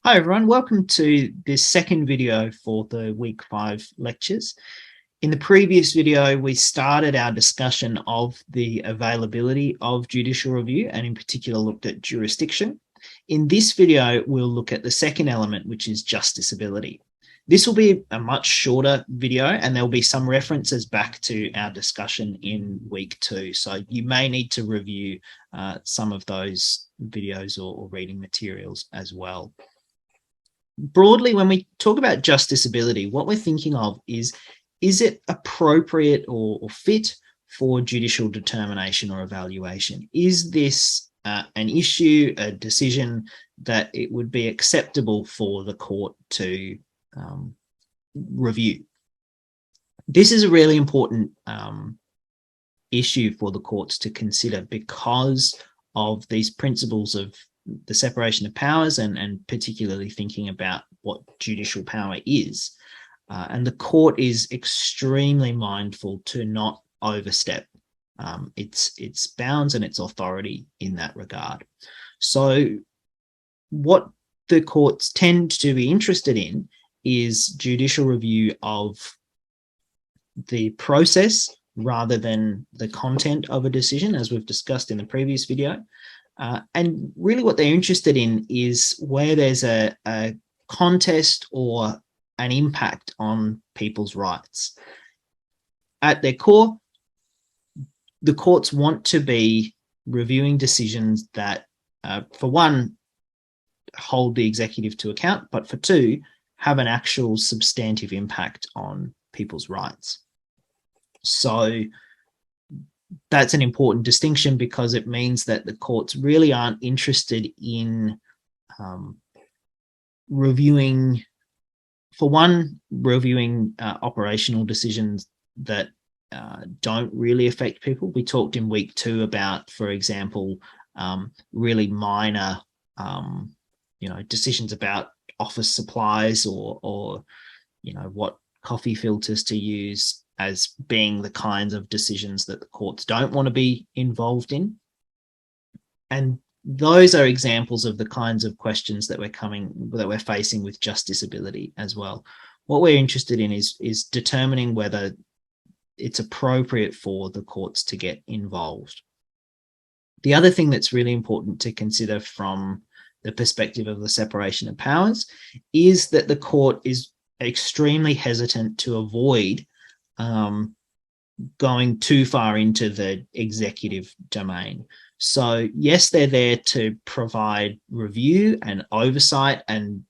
Hi everyone, welcome to this second video for the week 5 lectures. In the previous video, we started our discussion of the availability of judicial review and in particular looked at jurisdiction. In this video, we'll look at the second element, which is justiciability. This will be a much shorter video and there'll be some references back to our discussion in week 2. So you may need to review some of those videos or reading materials as well. Broadly, when we talk about justiciability, what we're thinking of is it appropriate or fit for judicial determination or evaluation? Is this an issue, a decision that it would be acceptable for the court to review? This is a really important issue for the courts to consider because of these principles of the separation of powers and particularly thinking about what judicial power is. And the court is extremely mindful to not overstep its bounds and its authority in that regard. So what the courts tend to be interested in is judicial review of the process rather than the content of a decision, as we've discussed in the previous video. And really what they're interested in is where there's a contest or an impact on people's rights. At their core, the courts want to be reviewing decisions that, for one, hold the executive to account, but for two, have an actual substantive impact on people's rights. So that's an important distinction because it means that the courts really aren't interested in reviewing, for one, reviewing operational decisions that don't really affect people. We talked in week 2 about, for example, really minor, decisions about office supplies or what coffee filters to use as being the kinds of decisions that the courts don't want to be involved in. And those are examples of the kinds of questions that we're facing with justiciability as well. What we're interested in is determining whether it's appropriate for the courts to get involved. The other thing that's really important to consider from the perspective of the separation of powers is that the court is extremely hesitant to avoid going too far into the executive domain. So yes, they're there to provide review and oversight and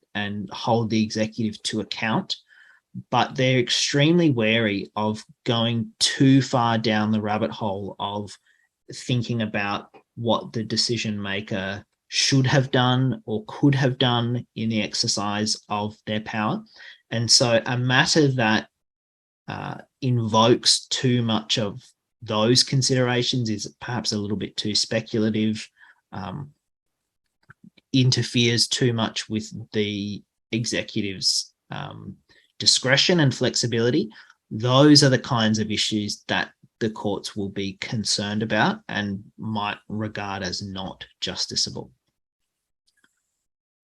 hold the executive to account, but they're extremely wary of going too far down the rabbit hole of thinking about what the decision maker should have done or could have done in the exercise of their power. And so a matter that invokes too much of those considerations is perhaps a little bit too speculative, interferes too much with the executive's discretion and flexibility. Those are the kinds of issues that the courts will be concerned about and might regard as not justiciable.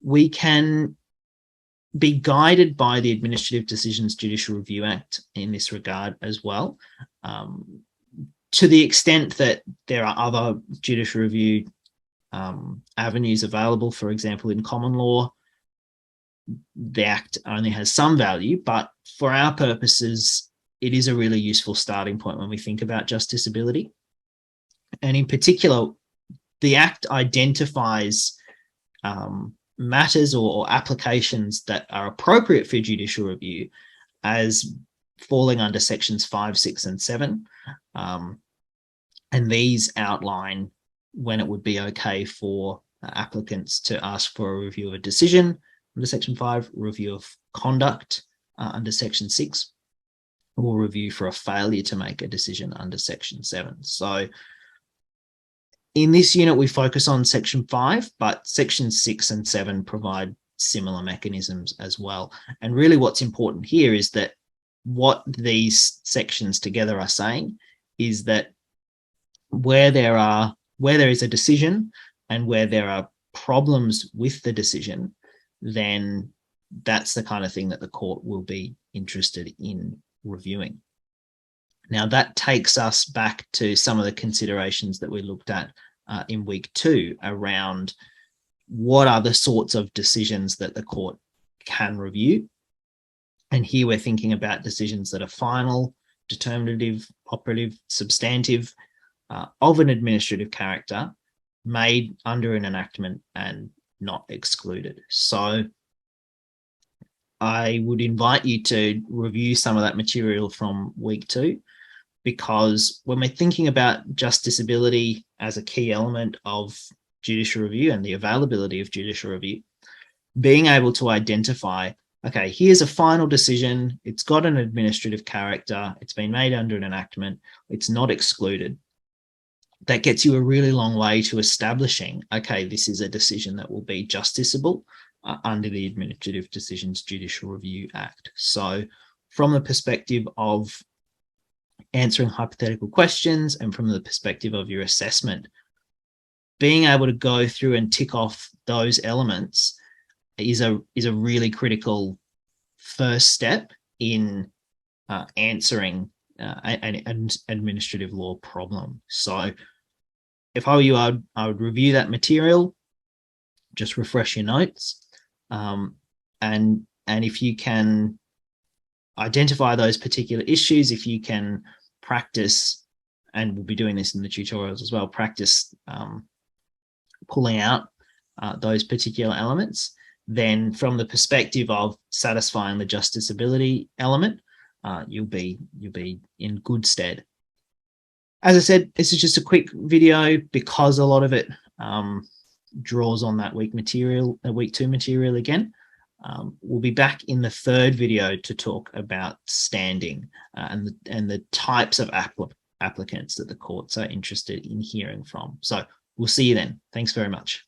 We can be guided by the Administrative Decisions Judicial Review Act in this regard as well, to the extent that there are other judicial review avenues available. For example, in common law, the Act only has some value, but for our purposes, it is a really useful starting point when we think about justiciability. And in particular, the Act identifies matters or applications that are appropriate for judicial review as falling under sections 5, 6, and 7. And these outline when it would be okay for applicants to ask for a review of a decision under section 5, review of conduct under section 6, or review for a failure to make a decision under section 7. So in this unit, we focus on section 5, but section 6 and 7 provide similar mechanisms as well. And really what's important here is that what these sections together are saying is that where there is a decision and where there are problems with the decision, then that's the kind of thing that the court will be interested in reviewing. Now, that takes us back to some of the considerations that we looked at in week 2 around what are the sorts of decisions that the court can review. And here we're thinking about decisions that are final, determinative, operative, substantive, of an administrative character, made under an enactment and not excluded. So I would invite you to review some of that material from week 2, because when we're thinking about justiciability as a key element of judicial review and the availability of judicial review, being able to identify, okay, here's a final decision, it's got an administrative character, it's been made under an enactment, it's not excluded. That gets you a really long way to establishing, okay, this is a decision that will be justiciable under the Administrative Decisions Judicial Review Act. So from the perspective of answering hypothetical questions and from the perspective of your assessment, being able to go through and tick off those elements is a really critical first step in answering an administrative law problem. So if I were you, I would review that material, just refresh your notes, and if you can identify those particular issues, if you can practice, and we'll be doing this in the tutorials as well, practice pulling out those particular elements, then from the perspective of satisfying the justiciability element, you'll be in good stead. As I said, this is just a quick video because a lot of it draws on that week 2 material again. We'll be back in the 3rd video to talk about standing and the types of applicants that the courts are interested in hearing from. So we'll see you then. Thanks very much.